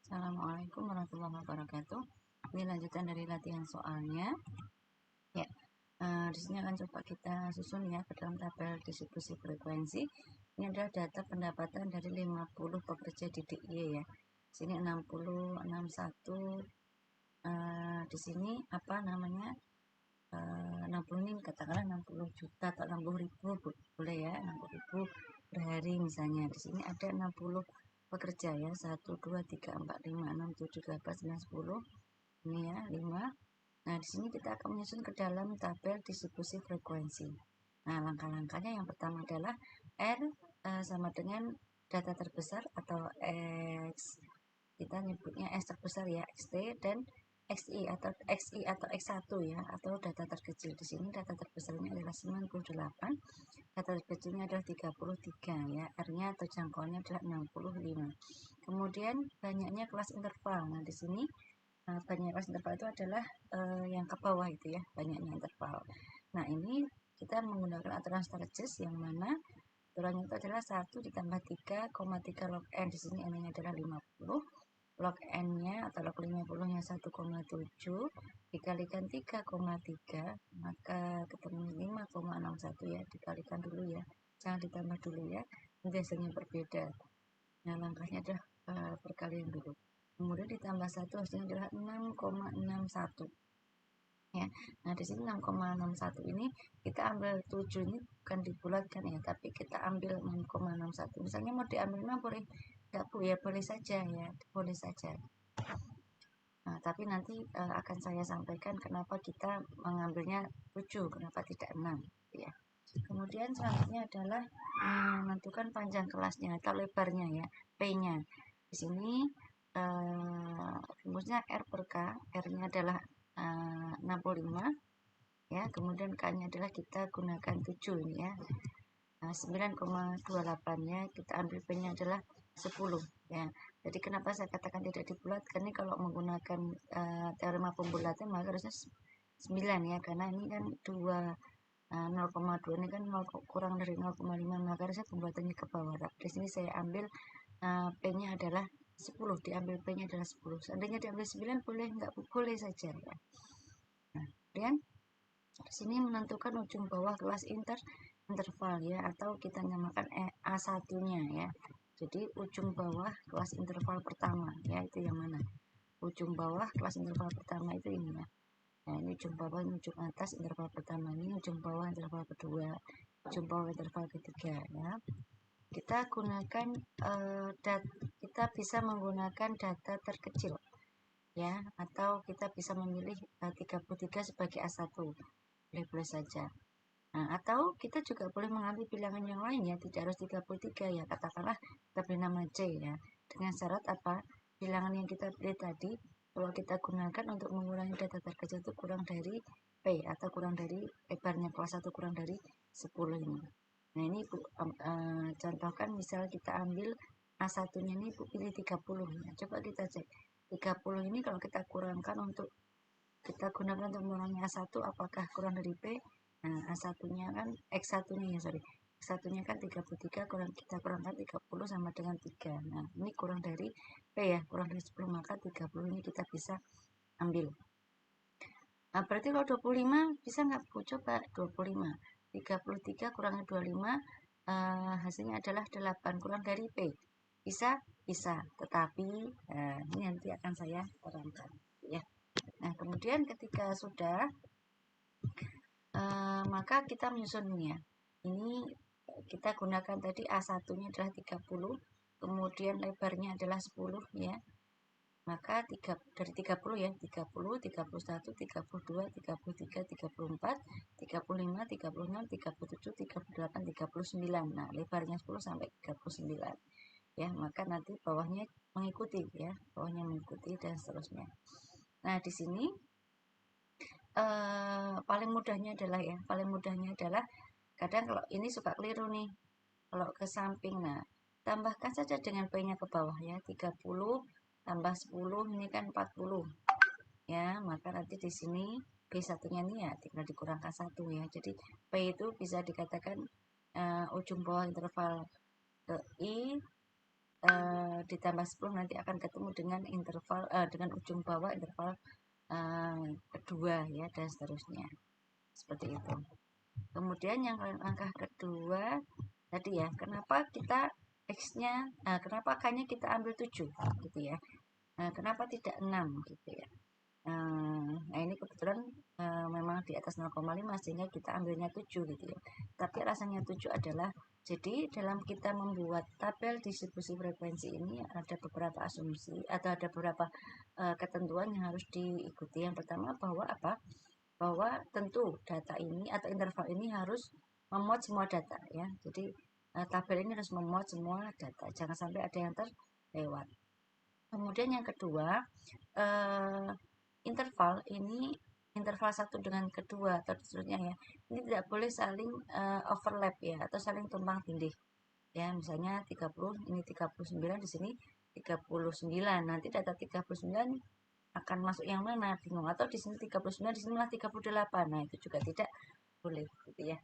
Assalamualaikum warahmatullahi wabarakatuh. Ini lanjutan dari latihan soalnya. Ya, di sini akan coba kita susun ya ke dalam tabel distribusi frekuensi. Ini adalah data pendapatan dari 50 pekerja di DIY ya. Sini 60, 61. Di sini apa namanya? 60 ini katakanlah 60 juta atau 60 ribu boleh ya, 60 ribu per hari misalnya. Di sini ada 60 pekerja ya, 1 2 3 4 5 6 7 8 9 10. Ini ya 5. Nah, di sini kita akan menyusun ke dalam tabel distribusi frekuensi. Nah, langkah-langkahnya yang pertama adalah R sama dengan data terbesar atau X, kita nyebutnya X terbesar ya, XT, dan XI atau X1 ya, atau data terkecil. Di sini data terbesarnya adalah 98, data terkecilnya adalah 33 ya, R-nya atau jangkauannya adalah 65. Kemudian banyaknya kelas interval. Nah, di sini banyak kelas interval itu adalah yang ke bawah itu ya, banyaknya interval. Nah, ini kita menggunakan aturan Sturges yang mana aturannya itu adalah 1 ditambah 3,3 log n. Di sini n-nya adalah 50, log n-nya atau log 50-nya 1,7 dikalikan 3,3, maka ketemu 5,61 ya, dikalikan dulu ya, jangan ditambah dulu ya, nanti hasilnya berbeda. Nah, langkahnya adalah perkalian dulu, kemudian ditambah 1 hasilnya adalah 6,61 ya. Nah, di sini 6,61 ini kita ambil 7 ini bukan dibulatkan ya, tapi kita ambil 6,61. Misalnya mau diambil 6 boleh, enggak Bu ya, boleh saja ya, boleh saja. Nah, tapi nanti akan saya sampaikan kenapa kita mengambilnya 7, kenapa tidak 6 ya. Kemudian selanjutnya adalah menentukan panjang kelasnya atau lebarnya ya, P-nya. Di sini rumusnya R per K, R-nya adalah 65 ya, kemudian K-nya adalah kita gunakan 7 ini ya. 9,28-nya kita ambil P-nya adalah 10 ya. Jadi kenapa saya katakan tidak dibulatkan, ini kalau menggunakan teorema pembulatan maka harusnya 9 ya, karena ini kan 0,2 ini kan 0, kurang dari 0,5, maka harusnya pembuatannya ke bawah. Tapi di sini saya ambil P-nya adalah 10, diambil P-nya adalah 10. Seandainya diambil 9 boleh, enggak boleh saja ya. Nah, kemudian di sini menentukan ujung bawah kelas interval ya, atau kita namakan A1-nya ya. Jadi ujung bawah kelas interval pertama ya, itu yang mana? Ujung bawah kelas interval pertama itu ini ya. Nah, ini ujung bawah, ini ujung atas interval pertama, ini ujung bawah interval kedua, ujung bawah interval ketiga ya. Kita gunakan kita bisa menggunakan data terkecil ya, atau kita bisa memilih 33 sebagai A1, boleh saja. Nah, atau kita juga boleh mengambil bilangan yang lain ya, tidak harus 33 ya, katakanlah kita beri nama C ya, dengan syarat apa? Bilangan yang kita pilih tadi kalau kita gunakan untuk mengurangi data terkecil itu kurang dari P, atau kurang dari lebarnya kelas 1 kurang dari 10 ini. Nah, ini Bu, contohkan misal kita ambil A1-nya ini Bu pilih 30 ya. Coba kita cek 30 ini kalau kita kurangkan untuk kita gunakan untuk mengurangi A1, apakah kurang dari P? Nah, A1-nya kan X1-nya ya, sorry. X1-nya kan 33, kita kurangkan 30 sama dengan 3. Nah, ini kurang dari P ya, kurang dari 10, maka 30 ini kita bisa ambil. Nah, berarti kalau 25 bisa nggak Bu? Coba 25. 33 kurangi 25, hasilnya adalah 8, kurang dari P. Bisa? Bisa. Tetapi, ini nanti akan saya terangkan ya. Nah, kemudian ketika sudah, maka kita menyusunnya. Ini kita gunakan tadi A1-nya adalah 30, kemudian lebarnya adalah 10 ya. Maka dari 30 ya, 30, 31, 32, 33, 34, 35, 36, 37, 38, 39. Nah, lebarnya 10 sampai 39. Ya, maka nanti bawahnya mengikuti ya, bawahnya mengikuti dan seterusnya. Nah, di sini paling mudahnya adalah kadang kalau ini suka keliru nih, kalau ke samping. Nah, tambahkan saja dengan P-nya ke bawah ya, 30 tambah 10 ini kan 40 ya, maka nanti di sini B1-nya ini ya tinggal dikurangkan 1 ya. Jadi P itu bisa dikatakan ujung bawah interval ke I, ditambah 10 nanti akan ketemu dengan interval dengan ujung bawah interval kedua ya, dan seterusnya seperti itu. Kemudian yang langkah kedua tadi ya, kenapa kita X-nya, kenapa K-nya kita ambil 7 gitu ya. Kenapa tidak 6 gitu ya. Nah ini kebetulan memang di atas 0,5 sehingga kita ambilnya 7 gitu ya. Tapi alasannya 7 adalah jadi dalam kita membuat tabel distribusi frekuensi ini ada beberapa asumsi atau ada beberapa ketentuan yang harus diikuti. Yang pertama bahwa apa? Bahwa tentu data ini atau interval ini harus memuat semua data ya. Jadi tabel ini harus memuat semua data. Jangan sampai ada yang terlewat. Kemudian yang kedua, interval ini interval satu dengan kedua atau seterusnya ya, ini tidak boleh saling overlap ya atau saling tumpang tindih ya. Misalnya 30 ini 39 di sini 39, nanti data 39 akan masuk yang mana bingung, atau di sini 39 di sini malah 38. Nah itu juga tidak boleh gitu ya.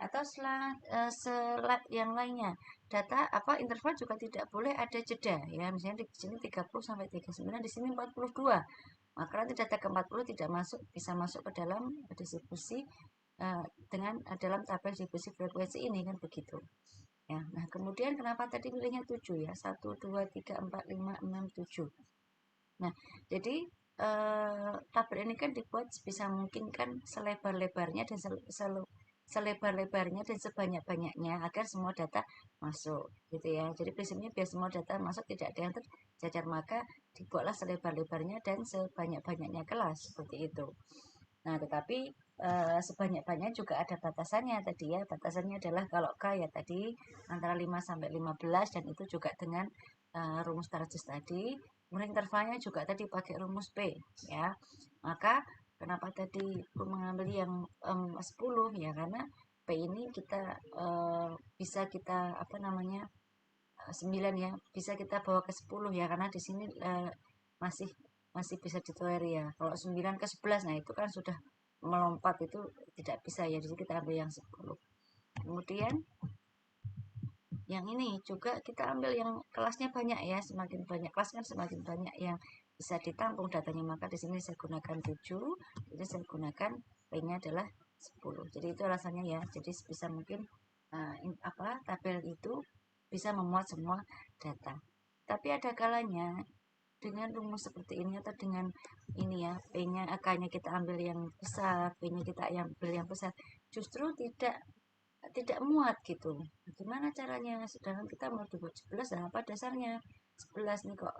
Atau slide yang lainnya, data interval juga tidak boleh ada jeda ya. Misalnya di sini 30 sampai 39, di sini 42, maka nanti data ke-40 tidak masuk, bisa masuk ke dalam distribusi dengan dalam tabel distribusi frekuensi ini kan begitu ya. Nah kemudian kenapa tadi pilihnya 7 ya, 1 2 3 4 5 6 7. Nah jadi tabel ini kan dibuat sebisa mungkin kan selebar-lebarnya dan selebar-lebarnya dan sebanyak-banyaknya agar semua data masuk gitu ya. Jadi prinsipnya biar semua data masuk, tidak ada yang tercecer, maka dibuatlah selebar-lebarnya dan sebanyak-banyaknya kelas seperti itu. Nah tetapi sebanyak-banyaknya juga ada batasannya tadi ya. Batasannya adalah kalau K ya tadi antara 5 sampai 15, dan itu juga dengan rumus Tarjus tadi. Kemudian intervalnya juga tadi pakai rumus P ya. Maka kenapa tadi aku mengambil yang 10 ya, karena P ini kita bisa kita 9 ya, bisa kita bawa ke 10 ya, karena di sini masih masih bisa ditoleri ya. Kalau 9 ke 11, nah itu kan sudah melompat, itu tidak bisa ya, jadi kita ambil yang 10. Kemudian yang ini juga kita ambil yang kelasnya banyak ya, semakin banyak kelas kan semakin banyak yang bisa ditampung datanya, maka di sini saya gunakan 7, jadi saya gunakan P-nya adalah 10. Jadi itu alasannya ya, jadi sebisa mungkin tabel itu bisa memuat semua data. Tapi ada kalanya dengan rumus seperti ini atau dengan ini ya, P-nya K-nya kita ambil yang besar, P-nya kita ambil yang besar, justru tidak muat gitu. Gimana caranya? Sedangkan kita mau dibuat 11, dan apa dasarnya 11 nih kok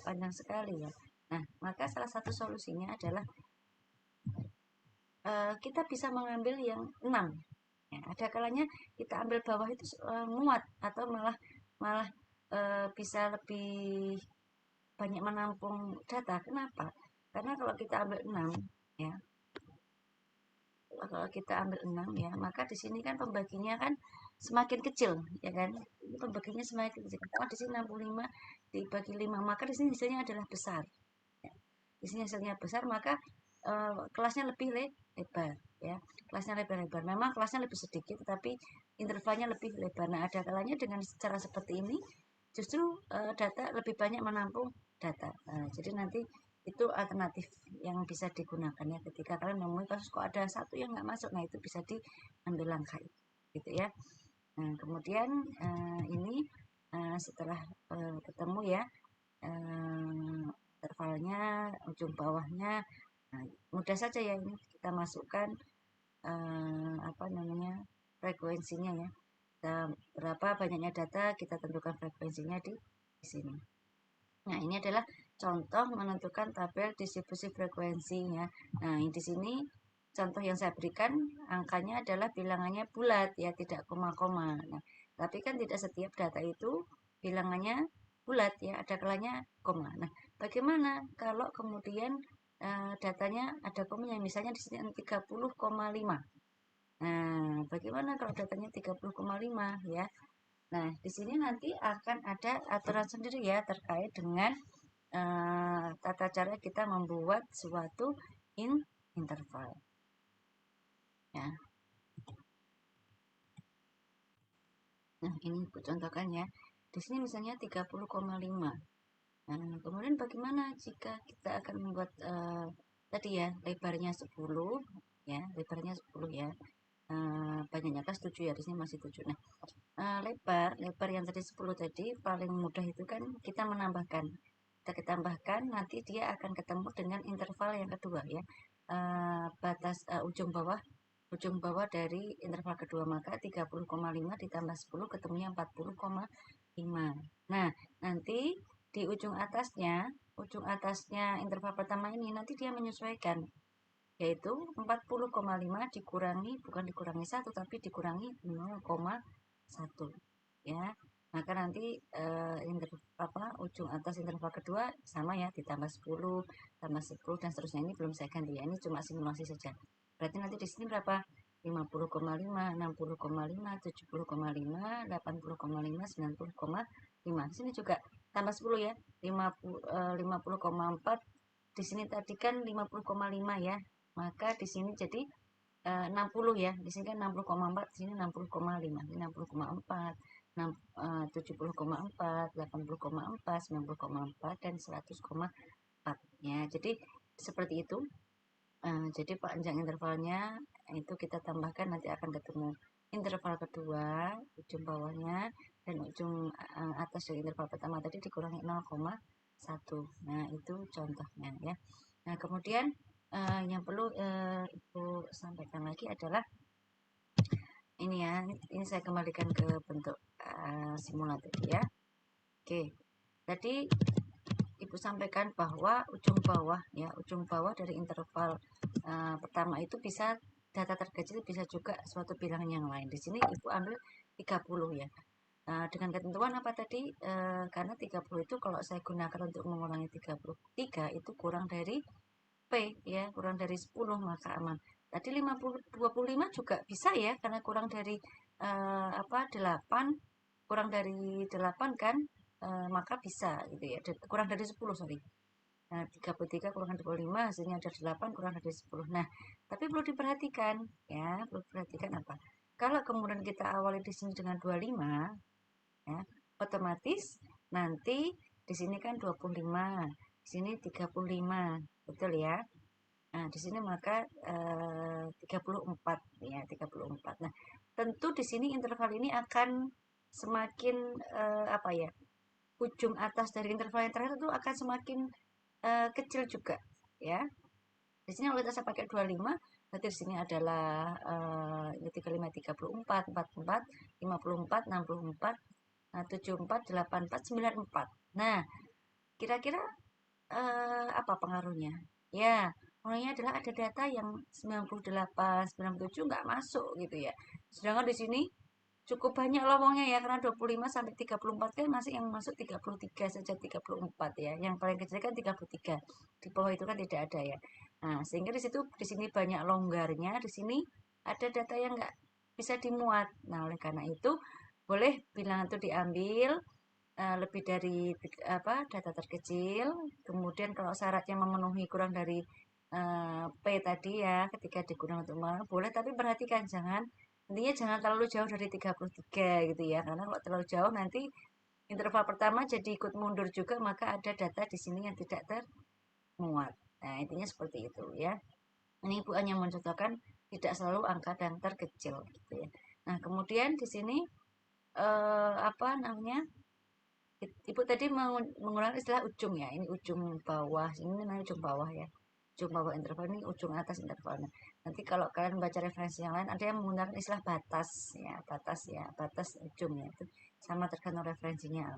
panjang sekali ya. Nah maka salah satu solusinya adalah kita bisa mengambil yang 6 ya. Ada kalanya kita ambil bawah itu muat atau malah bisa lebih banyak menampung data. Kenapa? Karena kalau kita ambil 6 ya, kalau kita ambil 6 ya, maka di sini kan pembaginya kan semakin kecil ya kan. Ini pembaginya semakin kecil. Kalau di sini 65 dibagi 5, maka di sini hasilnya adalah besar. Ya. Di sini hasilnya besar, maka kelasnya lebih lebar ya. Kelasnya lebar-lebar. Memang kelasnya lebih sedikit tetapi intervalnya lebih lebar. Nah, ada kalanya dengan cara seperti ini justru data lebih banyak menampung data. Nah, jadi nanti itu alternatif yang bisa digunakan ya, ketika kalian menemui kasus kok ada satu yang nggak masuk, nah itu bisa diambil langkah gitu ya. Nah kemudian ini setelah ketemu ya intervalnya, ujung bawahnya, nah, mudah saja ya, ini kita masukkan frekuensinya ya. Berapa banyaknya data, kita tentukan frekuensinya di sini. Nah, ini adalah contoh menentukan tabel distribusi frekuensinya. Nah, di sini contoh yang saya berikan angkanya adalah bilangannya bulat ya, tidak koma-koma. Nah, tapi kan tidak setiap data itu bilangannya bulat ya, ada kalanya koma. Nah, bagaimana kalau kemudian datanya ada komanya, misalnya di sini 30,5. Nah, bagaimana kalau datanya 30,5 ya? Nah, di sini nanti akan ada aturan sendiri ya terkait dengan tata cara kita membuat suatu interval. Ya. Nah, ini aku contohkan ya. Di sini misalnya 30,5. Nah, kemudian bagaimana jika kita akan membuat tadi ya lebarnya 10 ya, lebarnya 10 ya. Banyaknya kan 7 ya, di sini masih 7. Nah, lebar yang tadi 10 tadi paling mudah itu kan kita menambahkan. Kita tambahkan nanti dia akan ketemu dengan interval yang kedua ya. Batas ujung bawah dari interval kedua, maka 30,5 ditambah 10 ketemunya 40,5. Nah, nanti di ujung atasnya interval pertama ini nanti dia menyesuaikan, yaitu 40,5 dikurangi, bukan dikurangi 1 tapi dikurangi 0,1 ya. Maka nanti ujung atas interval kedua sama ya, ditambah 10 tambah 10 dan seterusnya. Ini belum saya ganti ya, ini cuma simulasi saja. Berarti nanti di sini berapa? 50,5, 60,5, 70,5, 80,5, 90,5. Di sini juga tambah 10 ya, 50,4. Di sini tadi kan 50,5 ya, maka di sini jadi 60 ya. Di sini kan 60,4, di sini 60,5, 60,4, 70,4, 80,4, 90,4 dan 100,4 ya. Jadi seperti itu. Jadi panjang intervalnya itu kita tambahkan, nanti akan ketemu interval kedua ujung bawahnya dan ujung atas dari interval pertama tadi dikurangi 0,1. Nah, itu contohnya ya. Nah, kemudian yang perlu Ibu sampaikan lagi adalah ini ya, ini saya kembalikan ke bentuk simulatif ya. Oke, tadi Ibu sampaikan bahwa ujung bawah dari interval pertama itu bisa data terkecil, bisa juga suatu bilangan yang lain. Di sini Ibu ambil 30 ya. Dengan ketentuan apa tadi? Karena 30 itu kalau saya gunakan untuk mengurangi 33 itu kurang dari P ya, kurang dari 10 maka aman. Tadi 25 juga bisa ya, karena kurang dari 8, kurang dari 8 kan, maka bisa gitu ya. Kurang dari 10, sorry. Nah, 33 kurang dari 25 hasilnya ada 8 kurang dari 10. Nah, tapi perlu diperhatikan ya, perlu diperhatikan apa? Kalau kemudian kita awali di sini dengan 25 ya, otomatis nanti di sini kan 25, di sini 35, betul ya. Nah, di sini maka 34 ya, 34. Nah, tentu di sini interval ini akan semakin apa ya? Ujung atas dari interval yang terakhir itu akan semakin kecil juga ya. Di sini kalau kita saya pakai 25, berarti di sini adalah 35, 34, 44, 54, 64, 74, 84, 94. Nah, kira-kira apa pengaruhnya? Ya, pengaruhnya adalah ada data yang 98, 97 nggak masuk gitu ya. Sedangkan di sini cukup banyak lowongnya ya, karena 25 sampai 34 kan masih yang masuk 33 saja, 34 ya. Yang paling kecil kan 33. Di bawah itu kan tidak ada ya. Nah, sehingga di sini banyak longgarnya, di sini ada data yang nggak bisa dimuat. Nah, oleh karena itu boleh bilangan itu diambil lebih dari data terkecil. Kemudian kalau syaratnya memenuhi kurang dari P tadi ya, ketika digunakan untuk boleh, tapi perhatikan intinya jangan terlalu jauh dari 33 gitu ya, karena kalau terlalu jauh nanti interval pertama jadi ikut mundur juga, maka ada data di sini yang tidak termuat. Nah, intinya seperti itu ya. Ini Ibu hanya mencontohkan tidak selalu angka yang terkecil gitu ya. Nah, kemudian di sini apa namanya? Ibu tadi menggunakan istilah ujung ya. Ini ujung bawah. Ini namanya ujung bawah ya. Ujung bawah interval, ini ujung atas intervalnya. Nanti kalau kalian baca referensi yang lain, ada yang menggunakan istilah batas ya. Batas ujung ya. Itu sama tergantung referensinya.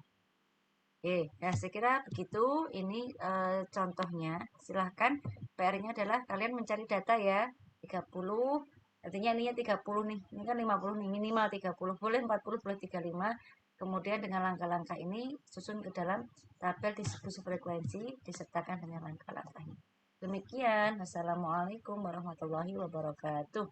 Oke, ya saya kira begitu. Ini contohnya. Silahkan PR-nya adalah kalian mencari data ya. 30, artinya ininya 30 nih. Ini kan 50 nih, minimal 30. Boleh 40, boleh 35. Kemudian dengan langkah-langkah ini susun ke dalam tabel distribusi frekuensi disertakan dengan langkah-langkahnya. Demikian. Wassalamualaikum warahmatullahi wabarakatuh.